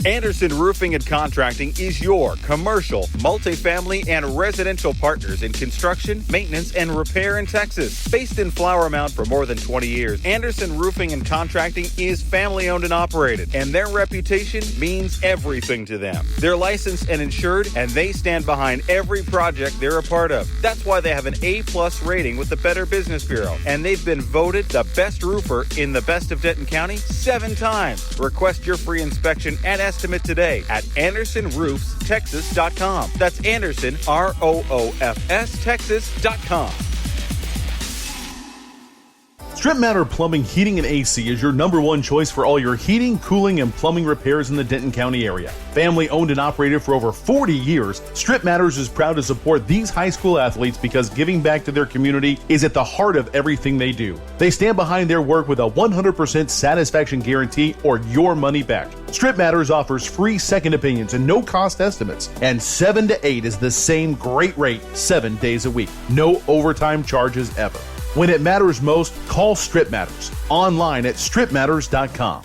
Anderson Roofing and Contracting is your commercial, multifamily, and residential partners in construction, maintenance, and repair in Texas. Based in Flower Mound for more than 20 years, Anderson Roofing and Contracting is family-owned and operated, and their reputation means everything to them. They're licensed and insured, and they stand behind every project they're a part of. That's why they have an A-plus rating with the Better Business Bureau, and they've been voted the best roofer in the Best of Denton County 7 times. Request your free inspection and estimate today at AndersonRoofsTexas.com. That's Anderson, ROOFS, Texas.com. Strittmatter Plumbing, Heating, and AC is your #1 choice for all your heating, cooling, and plumbing repairs in the Denton County area. Family owned and operated for over 40 years, Strittmatters is proud to support these high school athletes because giving back to their community is at the heart of everything they do. They stand behind their work with a 100% satisfaction guarantee or your money back. Strittmatters offers free second opinions and no cost estimates, and 7 to 8 is the same great rate 7 days a week. No overtime charges ever. When it matters most, call Strittmatters. Online at strittmatters.com.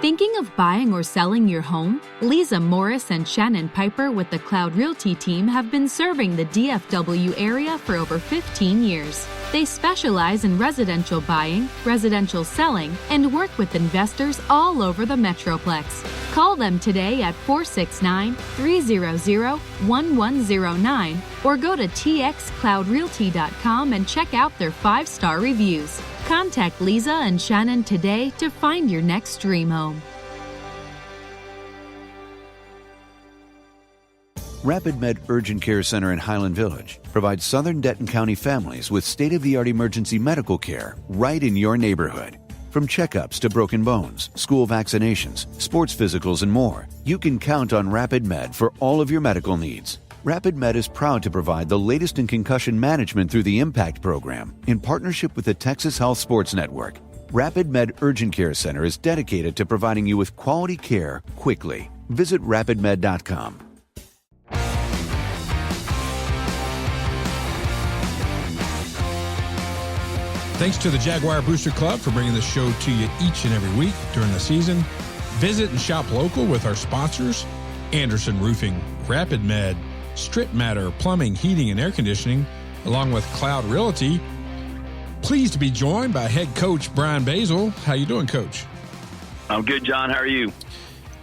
Thinking of buying or selling your home? Lisa Morris and Shannon Piper with the Cloud Realty team have been serving the DFW area for over 15 years. They specialize in residential buying, residential selling, and work with investors all over the Metroplex. Call them today at 469-300-1109 or go to txcloudrealty.com and check out their 5-star reviews. Contact Lisa and Shannon today to find your next dream home. Rapid Med Urgent Care Center in Highland Village provides Southern Denton County families with state-of-the-art emergency medical care right in your neighborhood. From checkups to broken bones, school vaccinations, sports physicals, and more, you can count on Rapid Med for all of your medical needs. Rapid Med is proud to provide the latest in concussion management through the IMPACT program in partnership with the Texas Health Sports Network. Rapid Med Urgent Care Center is dedicated to providing you with quality care quickly. Visit rapidmed.com. Thanks to the Jaguar Booster Club for bringing the show to you each and every week during the season. Visit and shop local with our sponsors, Anderson Roofing, Rapid Med, Strittmatter Plumbing, Heating, and Air Conditioning, along with Cloud Realty. Pleased to be joined by head coach Coach Basil. How you doing, Coach? I'm good, John. How are you?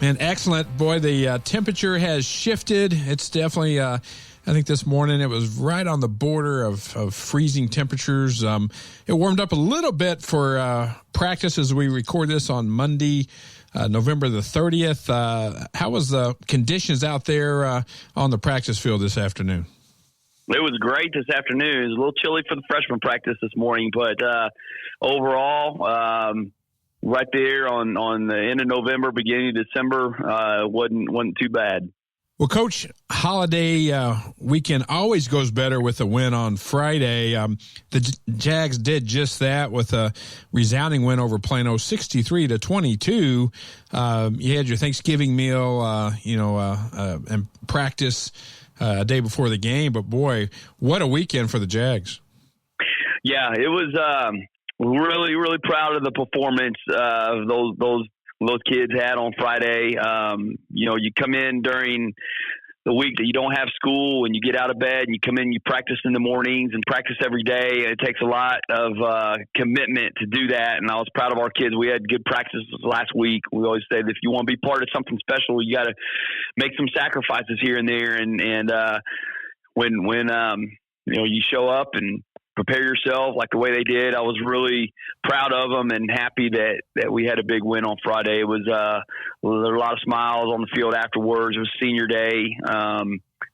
Man, excellent. Boy, the temperature has shifted. It's definitely, I think this morning it was right on the border of freezing temperatures. It warmed up a little bit for practice as we record this on Monday, November the 30th. How was the conditions out there on the practice field this afternoon? It was great this afternoon. It was a little chilly for the freshman practice this morning, but overall, right there on the end of November, beginning of December, wasn't too bad. Well, Coach, holiday weekend always goes better with a win on Friday. The Jags did just that with a resounding win over Plano, 63-22. You had your Thanksgiving meal, and practice a day before the game. But, boy, what a weekend for the Jags. Yeah, it was really, really proud of the performance of those kids had on Friday. You come in during the week that you don't have school and you get out of bed and you come in, you practice in the mornings and practice every day. It takes a lot of commitment to do that. And I was proud of our kids. We had good practices last week. We always say that if you want to be part of something special, you got to make some sacrifices here and there. And when you show up and prepare yourself like the way they did, I was really proud of them and happy that we had a big win on Friday. It was there were a lot of smiles on the field afterwards. It was senior day,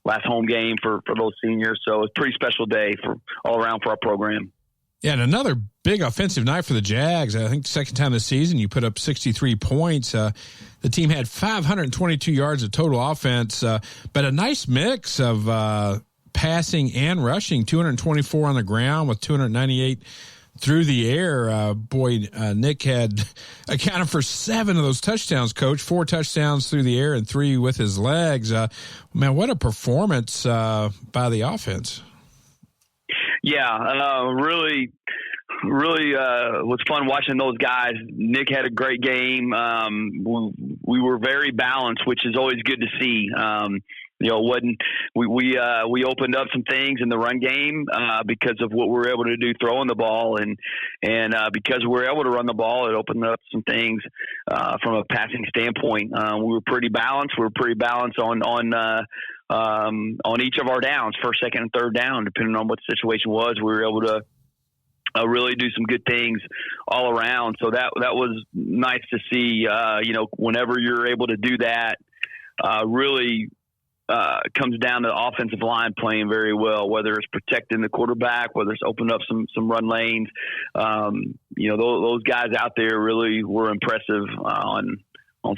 last home game for those seniors. So it was a pretty special day for all around for our program. Yeah, and another big offensive night for the Jags. I think the second time this season you put up 63 points. The team had 522 yards of total offense, but a nice mix of passing and rushing, 224 on the ground with 298 through the air. Nick had accounted for 7 of those touchdowns, Coach, 4 touchdowns through the air and 3 with his legs. Man, what a performance by the offense. Yeah, really was fun watching those guys. Nick had a great game. We were very balanced, which is always good to see. We opened up some things in the run game because of what we were able to do throwing the ball, and because we were able to run the ball, it opened up some things from a passing standpoint. We were pretty balanced. We were pretty balanced on each of our downs, first, second, and third down, depending on what the situation was. We were able to really do some good things all around. So that was nice to see. Whenever you're able to do that, really comes down to the offensive line playing very well, whether it's protecting the quarterback, whether it's opening up some run lanes. Those guys out there really were impressive on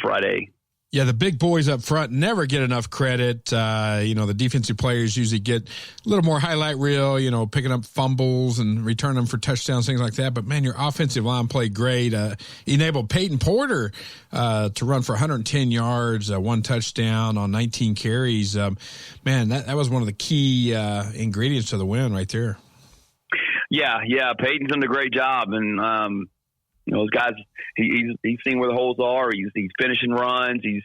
Friday. Yeah, the big boys up front never get enough credit. The defensive players usually get a little more highlight reel, picking up fumbles and returning them for touchdowns, things like that. But, man, your offensive line played great. Enabled Peyton Porter to run for 110 yards, one touchdown on 19 carries. Man, that was one of the key ingredients to the win right there. Yeah, Peyton's done a great job. And, those guys, he's seen where the holes are. He's finishing runs. He's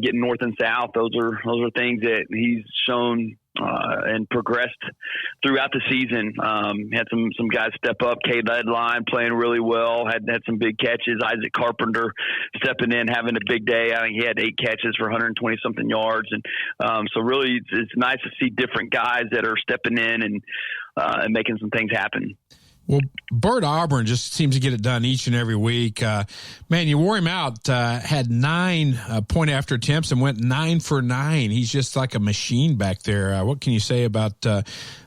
getting north and south. Those are things that he's shown and progressed throughout the season. Had some guys step up. Cade Ledline playing really well. Had some big catches. Isaac Carpenter stepping in, having a big day. I think he had 8 catches for 120 something yards. And so really, it's nice to see different guys that are stepping in and making some things happen. Well, Bert Auburn just seems to get it done each and every week. Man, you wore him out, had 9 point after attempts and went 9 for 9. He's just like a machine back there. What can you say about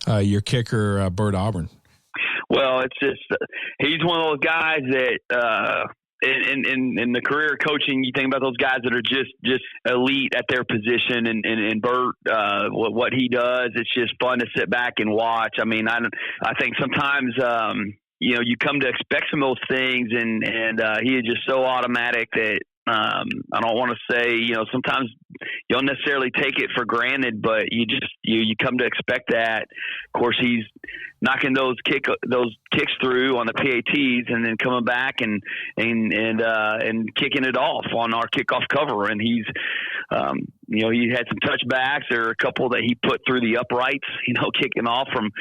your kicker, Bert Auburn? Well, it's just he's one of those guys that in the career coaching, you think about those guys that are just elite at their position, and Bert, what he does, it's just fun to sit back and watch. I mean, I think sometimes, you come to expect some of those things, and he is just so automatic that I don't want to say, sometimes you don't necessarily take it for granted, but you come to expect that. Of course, he's knocking those kicks through on the PATs, and then coming back and kicking it off on our kickoff cover. And he's, he had some touchbacks. There are a couple that he put through the uprights, kicking off from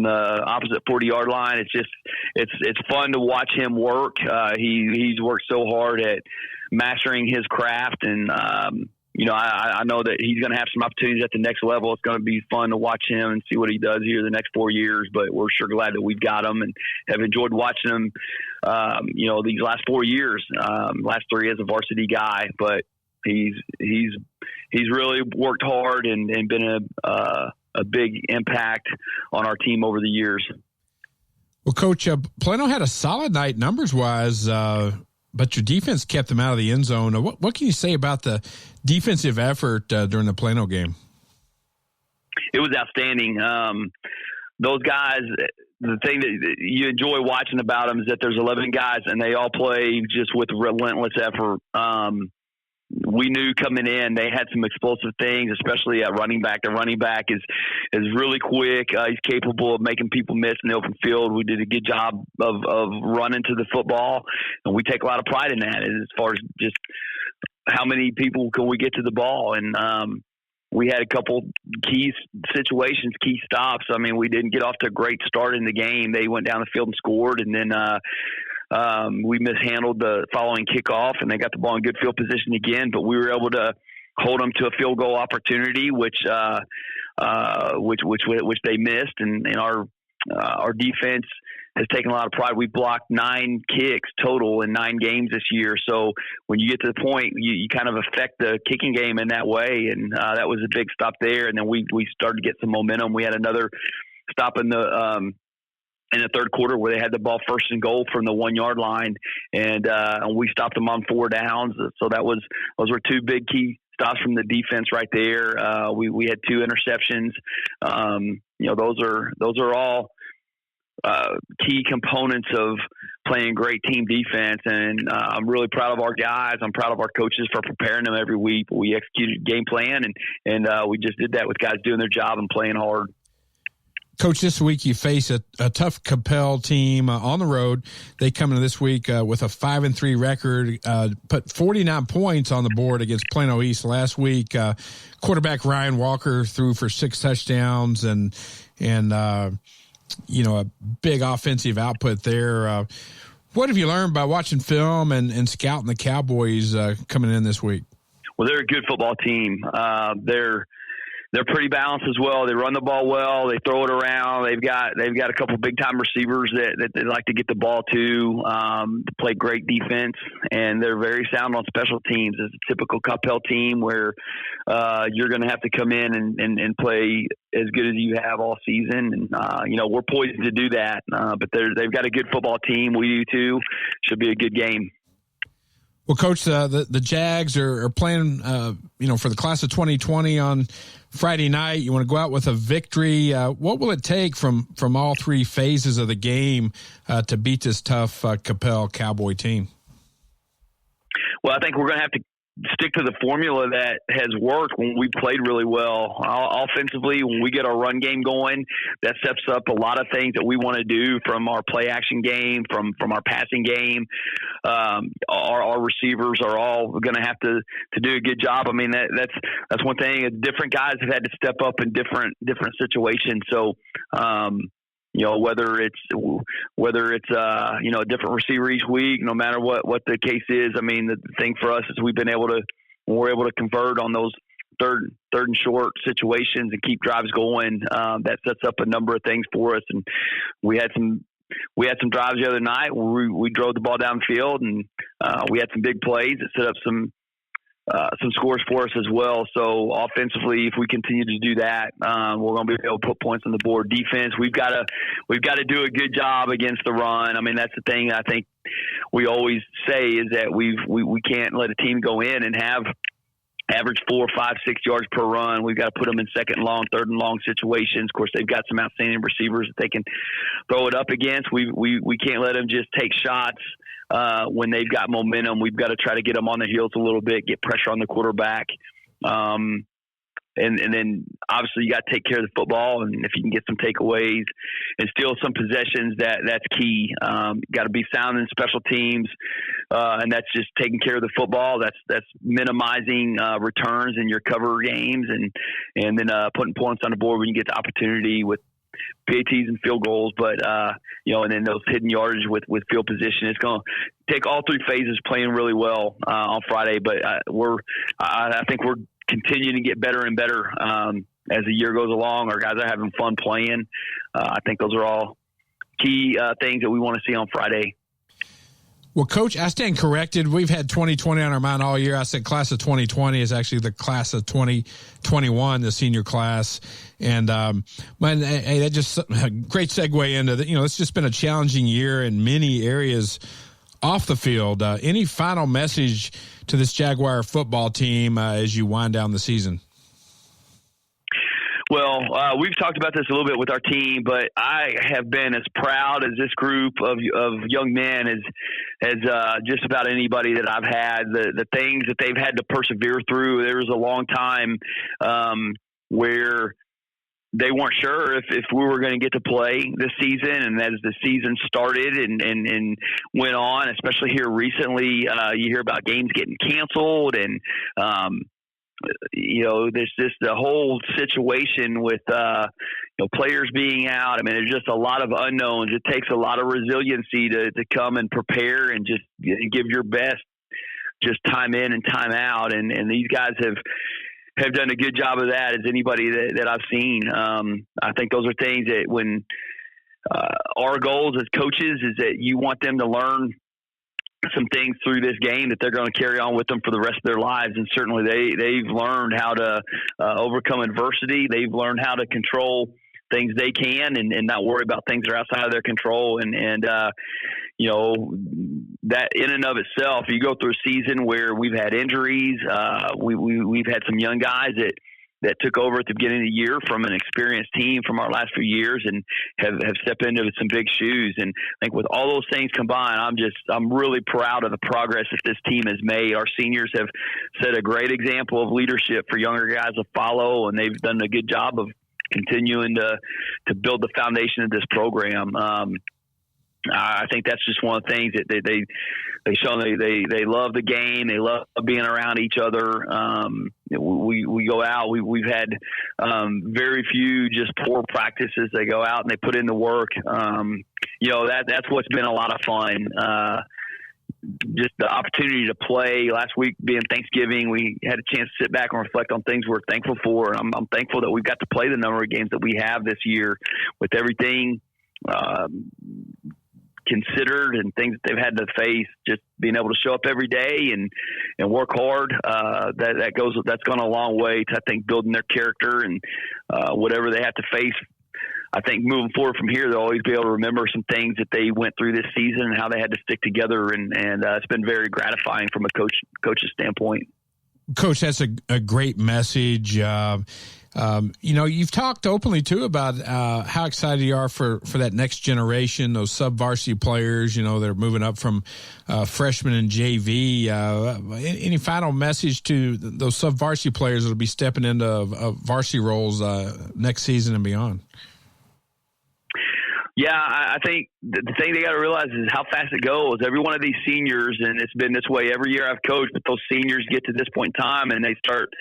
the opposite 40-yard line. It's fun to watch him work. He's worked so hard at mastering his craft, and I know that he's going to have some opportunities at the next level. It's going to be fun to watch him and see what he does here the next 4 years, but we're sure glad that we've got him and have enjoyed watching him these last 4 years, last 3 as a varsity guy. But he's really worked hard and been a big impact on our team over the years. Well, Coach, Plano had a solid night numbers-wise, but your defense kept them out of the end zone. What can you say about the defensive effort during the Plano game? It was outstanding. Those guys, the thing that you enjoy watching about them is that there's 11 guys, and they all play just with relentless effort. We knew coming in they had some explosive things, especially at running back. The running back is really quick. He's capable of making people miss in the open field. We did a good job of running to the football, and we take a lot of pride in that as far as just how many people can we get to the ball. And we had a couple key situations, key stops. I mean, we didn't get off to a great start in the game. They went down the field and scored, and then we mishandled the following kickoff, and they got the ball in good field position again. But we were able to hold them to a field goal opportunity, which they missed. And our defense has taken a lot of pride. We blocked 9 kicks total in 9 games this year. So when you get to the point, you kind of affect the kicking game in that way. And that was a big stop there. And then we started to get some momentum. We had another stop in the third quarter where they had the ball first and goal from the 1-yard line, and we stopped them on 4 downs. So those were 2 big key stops from the defense right there. We had 2 interceptions. Those are all key components of playing great team defense, and I'm really proud of our guys. I'm proud of our coaches for preparing them every week. We executed game plan, and we just did that with guys doing their job and playing hard. Coach, this week you face a tough Coppell team on the road. They come into this week with a 5-3 record, put 49 points on the board against Plano East last week. Quarterback Ryan Walker threw for 6 touchdowns and a big offensive output there. What have you learned by watching film and scouting the Cowboys coming in this week? Well, they're a good football team. They're pretty balanced as well. They run the ball well. They throw it around. They've got a couple big time receivers that they like to get the ball to play great defense, and they're very sound on special teams. It's a typical Coppell team where you're going to have to come in and play as good as you have all season. And we're poised to do that. But they've got a good football team. We do too. Should be a good game. Well, Coach, the Jags are playing, for the class of 2020 on Friday night. You want to go out with a victory. What will it take from all 3 phases of the game to beat this tough Coppell Cowboy team? Well, I think we're going to have to stick to the formula that has worked when we played really well. Offensively, when we get our run game going, that sets up a lot of things that we want to do from our play action game, from our passing game. Our receivers are all going to have to do a good job. I mean, that's one thing. Different guys have had to step up in different situations. So, whether it's a different receiver each week, no matter what the case is. I mean, the thing for us is when we're able to convert on those third and short situations and keep drives going. That sets up a number of things for us. And we had some drives the other night where we drove the ball downfield, and we had some big plays that set up some scores for us as well. So offensively, if we continue to do that, we're going to be able to put points on the board. Defense, we've got to do a good job against the run. I mean, that's the thing I think we always say is that we can't let a team go in and have average 4, 5, 6 yards per run. We've got to put them in second and long, third and long situations. Of course, they've got some outstanding receivers that they can throw it up against. We can't let them just take shots. When they've got momentum, we've got to try to get them on their heels a little bit, get pressure on the quarterback. And then obviously you got to take care of the football. And if you can get some takeaways and steal some possessions, that's key. Got to be sound in special teams. And that's just taking care of the football. That's minimizing returns in your cover games and then putting points on the board when you get the opportunity with PATs and field goals, but and then those hidden yardage with field position. It's going to take all 3 phases playing really well on Friday. But I think we're continuing to get better and better as the year goes along. Our guys are having fun playing. I think those are all key things that we want to see on Friday. Well, Coach, I stand corrected. We've had 2020 on our mind all year. I said class of 2020 is actually the class of 2021, the senior class. And, that just a great segue into it's just been a challenging year in many areas off the field. Any final message to this Jaguar football team as you wind down the season? Well, we've talked about this a little bit with our team, but I have been as proud as this group of young men as just about anybody that I've had. The things that they've had to persevere through. There was a long time where they weren't sure if we were going to get to play this season, and as the season started and went on, especially here recently, you hear about games getting canceled and. There's just the whole situation with, players being out. I mean, there's just a lot of unknowns. It takes a lot of resiliency to come and prepare and just give your best, just time in and time out. And these guys have done a good job of that as anybody that I've seen. I think those are things that when our goals as coaches is that you want them to learn some things through this game that they're going to carry on with them for the rest of their lives. And certainly they've learned how to overcome adversity. They've learned how to control things they can and not worry about things that are outside of their control. And that in and of itself, you go through a season where we've had injuries. We've had some young guys that took over at the beginning of the year from an experienced team from our last few years and have stepped into some big shoes. And I think with all those things combined, I'm really proud of the progress that this team has made. Our seniors have set a great example of leadership for younger guys to follow, and they've done a good job of continuing to build the foundation of this program. I think that's just one of the things that they show. They love the game. They love being around each other. We go out. We've had very few just poor practices. They go out and they put in the work. That's what's been a lot of fun. Just the opportunity to play. Last week being Thanksgiving, we had a chance to sit back and reflect on things we're thankful for. And I'm thankful that we've got to play the number of games that we have this year with everything considered and things that they've had to face. Just being able to show up every day and work hard, that's gone a long way to, I think, building their character and whatever they have to face. I think moving forward from here, they'll always be able to remember some things that they went through this season and how they had to stick together. And it's been very gratifying from a coach's standpoint. Coach, that's a great message. You've talked openly too about how excited you are for that next generation, those sub-varsity players. They're moving up from freshmen and JV. Any final message to those sub-varsity players that'll be stepping into varsity roles next season and beyond? Yeah, I think the thing they got to realize is how fast it goes. Every one of these seniors, and it's been this way every year I've coached, but those seniors get to this point in time and they start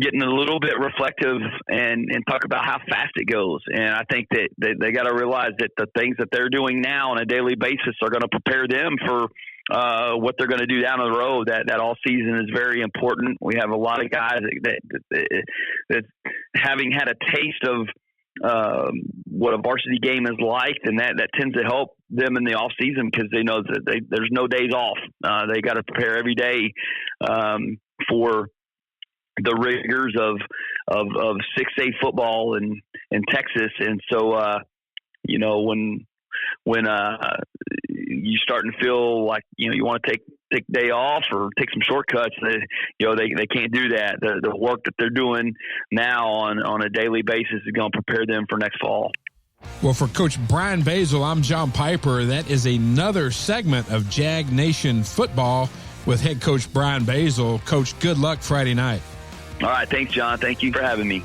getting a little bit reflective and talk about how fast it goes. And I think that they got to realize that the things that they're doing now on a daily basis are going to prepare them for what they're going to do down the road. That all season is very important. We have a lot of guys that having had a taste of what a varsity game is like, and that tends to help them in the off season because they know that there's no days off. They got to prepare every day for the rigors of 6A football in Texas. And so, when you starting to feel like, you want to take a day off or take some shortcuts, they can't do that. The work that they're doing now on a daily basis is going to prepare them for next fall. Well, for Coach Brian Basil, I'm John Piper. That is another segment of Jag Nation Football with head coach Brian Basil. Coach, good luck Friday night. All right. Thanks, John. Thank you for having me.